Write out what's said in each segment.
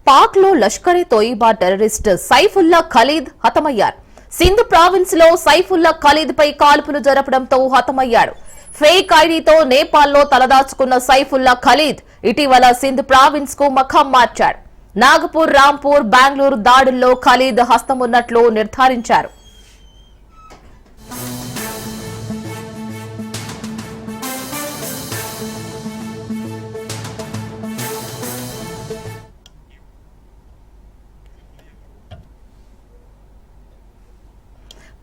పాక్ లో లష్కరే తోయిబా టెర్రరిస్ట్ సైఫుల్లా ఖలీద్ హతమయ్యారు. సింధ్ ప్రావిన్స్ లో సైఫుల్లా ఖలీద్ పై కాల్పులు జరపడంతో హతమయ్యాడు. ఫేక్ ఐడీతో నేపాల్లో తలదాచుకున్న సైఫుల్లా ఖలీద్ ఇటీవల సింధ్ ప్రావిన్స్ కు మఖం మార్చాడు. నాగపూర్, రాంపూర్, బెంగళూరు దాడుల్లో ఖలీద్ హస్తం ఉన్నట్లు నిర్ధారించారు.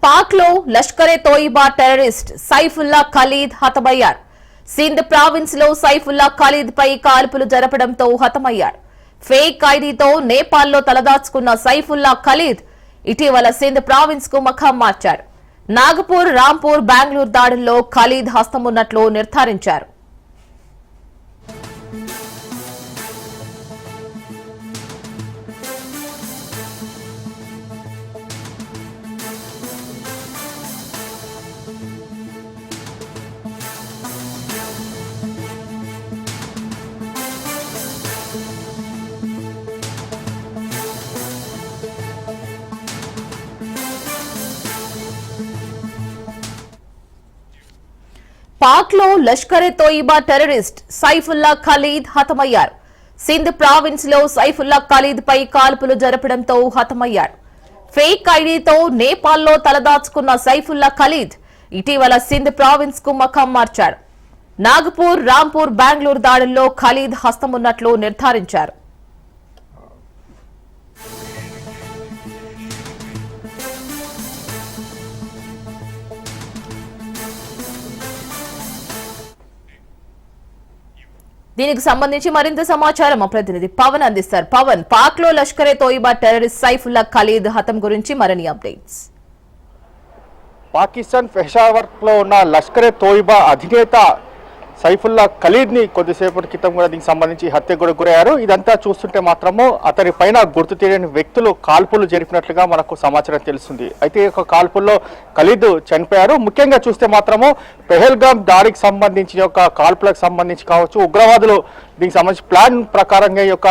పాక్ లో లష్కరే తోయిబా టెర్రరిస్ట్ సైఫుల్లా ఖలీద్ హతమయ్యారు. సింధ్ ప్రావిన్స్ లో సైఫుల్లా ఖలీద్ పై కాల్పులు జరపడంతో హతమయ్యాడు. ఫేక్ ఐడీతో నేపాల్లో తలదాచుకున్న సైఫుల్లా ఖలీద్ ఇటీవల సింధ్ ప్రావిన్స్ కు మఖం మార్చాడు. నాగపూర్, రాంపూర్, బెంగళూరు దాడుల్లో ఖలీద్ హస్తం ఉన్నట్లు నిర్ధారించారు. పాక్ లో లష్కరే తోయిబా టెర్రరిస్ట్ సైఫుల్లా ఖలీద్ హతమయ్యారు. సింధ్ ప్రావిన్స్ లో సైఫుల్లా ఖలీద్ పై కాల్పులు జరపడంతో హతమయ్యాడు. ఫేక్ ఐడీతో నేపాల్లో తలదాచుకున్న సైఫుల్లా ఖలీద్ ఇటీవల సింధ్ ప్రావిన్స్ కు మఖం మార్చాడు. నాగపూర్, రాంపూర్, బెంగళూరు దాడుల్లో ఖలీద్ హస్తం ఉన్నట్లు నిర్ధారించారు. దీనికి సంబంధించి మరింత సమాచారం మా ప్రతినిధి పవన్ అందిస్తారు. పవన్, పాక్ లో లష్కరే తోయిబా టెర్రరిస్ట్ సైఫుల్లా ఖలీద్ హతం గురించి మరిన్ని అప్డేట్స్. పాకిస్తాన్ పెషావర్ లో ఉన్న లష్కరే తోయిబా అధినేత సైఫుల్లా ఖలీద్ ని కొద్దిసేపటి క్రితం కూడా దీనికి సంబంధించి హత్య కూడా గురయ్యారు. ఇదంతా చూస్తుంటే మాత్రము అతని పైన గుర్తు తెలియని వ్యక్తులు కాల్పులు జరిపినట్లుగా మనకు సమాచారం తెలుస్తుంది. అయితే ఈ యొక్క కాల్పుల్లో ఖలీద్ చనిపోయారు. ముఖ్యంగా చూస్తే మాత్రము పెహల్గామ్ దాడికి సంబంధించిన యొక్క కాల్పులకు సంబంధించి కావచ్చు, ఉగ్రవాదులు దీనికి సంబంధించి ప్లాన్ ప్రకారంగా ఈ యొక్క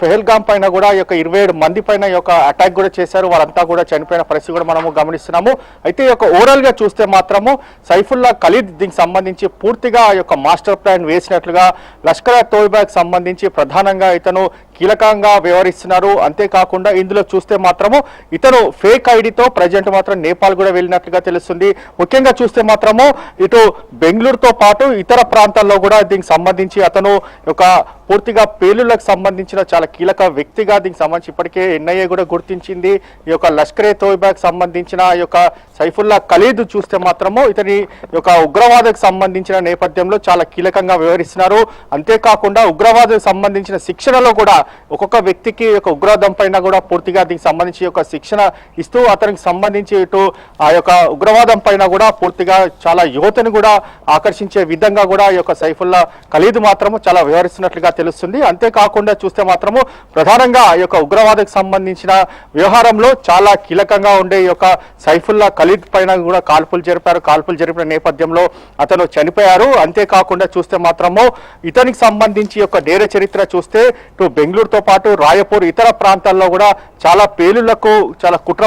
పెహల్గామ్ పైన కూడా ఈ యొక్క 27 మంది పైన ఈ యొక్క అటాక్ కూడా చేశారు. వారంతా కూడా చనిపోయిన పరిస్థితి కూడా మనము గమనిస్తున్నాము. అయితే ఈ యొక్క ఓవరాల్ గా చూస్తే మాత్రము సైఫుల్లా ఖలీద్ దీనికి సంబంధించి పూర్తిగా ఈ యొక్క మాస్టర్ ప్లాన్ వేసినట్లుగా లష్కర్ తోయిబాకి సంబంధించి ప్రధానంగా ఇతను కీలకంగా వ్యవహరిస్తున్నారు. అంతేకాకుండా ఇందులో చూస్తే మాత్రము ఇతను ఫేక్ ఐడితో ప్రజెంట్ మాత్రం నేపాల్ కూడా వెళ్ళినట్లుగా తెలుస్తుంది. ముఖ్యంగా చూస్తే మాత్రము ఇటు బెంగళూరుతో పాటు ఇతర ప్రాంతాల్లో కూడా దీనికి సంబంధించి అతను ఒక పూర్తిగా పేలుళ్లకు సంబంధించిన చాలా కీలక వ్యక్తిగా దీనికి సంబంధించి ఇప్పటికే ఎన్ఐఏ కూడా గుర్తించింది. ఈ యొక్క లష్కరే తోయిబాకి సంబంధించిన ఈ యొక్క సైఫుల్లా ఖలీద్ చూస్తే మాత్రము ఇతని యొక్క ఉగ్రవాదకు సంబంధించిన నేపథ్యంలో చాలా కీలకంగా వ్యవహరిస్తున్నారు. అంతేకాకుండా ఉగ్రవాదకు సంబంధించిన శిక్షణలో కూడా ఒక్కొక్క వ్యక్తికి యొక్క ఉగ్రవాదం పైన కూడా పూర్తిగా దీనికి సంబంధించి యొక్క శిక్షణ ఇస్తూ అతనికి సంబంధించి ఇటు ఆ యొక్క ఉగ్రవాదం పైన కూడా పూర్తిగా చాలా యువతను కూడా ఆకర్షించే విధంగా కూడా ఈ యొక్క సైఫుల్లా ఖలీద్ మాత్రము చాలా వ్యవహరిస్తున్నట్లుగా తెలుస్తుంది. అంతేకాకుండా చూస్తే మాత్రము ప్రధానంగా ఈ యొక్క ఉగ్రవాదకు సంబంధించిన వ్యవహారంలో చాలా కీలకంగా ఉండే ఈ యొక్క సైఫుల్లా ఖలీద్ పైన కూడా కాల్పులు జరిపారు. కాల్పులు జరిపిన నేపథ్యంలో అతను చనిపోయారు. అంతేకాకుండా చూస్తే మాత్రము ఇతనికి సంబంధించి యొక్క నేర చరిత్ర చూస్తే ఇటు బెంగళూరుతో పాటు రాయపూర్ ఇతర ప్రాంతాల్లో కూడా చాలా పేలుళ్లకు చాలా కుట్ర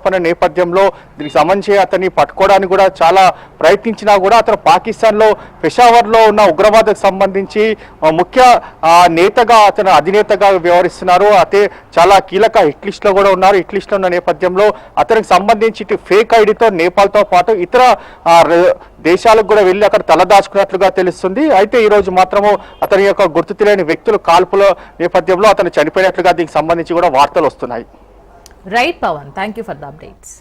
పన్న నేపథ్యంలో దీనికి సంబంధించి అతన్ని పట్టుకోవడానికి కూడా చాలా ప్రయత్నించినా కూడా అతను పాకిస్తాన్ లో పెషావర్ లో ఉన్న ఉగ్రవాదకు సంబంధించి ముఖ్య నేతగా అతను అధినేతగా వ్యవహరిస్తున్నారు. అయితే చాలా కీలక హిట్ లిస్ట్ లో కూడా ఉన్నారు. హిట్ లిస్ట్ లో ఉన్న నేపథ్యంలో అతనికి సంబంధించి ఫేక్ ఐడితో నేపాల్తో పాటు ఇతర దేశాలకు కూడా వెళ్ళి అక్కడ తలదాచుకున్నట్లుగా తెలుస్తుంది. అయితే ఈ రోజు మాత్రము అతని యొక్క గుర్తు తెలియని వ్యక్తులు కాల్పుల నేపథ్యంలో అతను చనిపోయినట్లుగా దీనికి సంబంధించి కూడా వార్తలు వస్తున్నాయి. Right Pavan, thank you for the updates.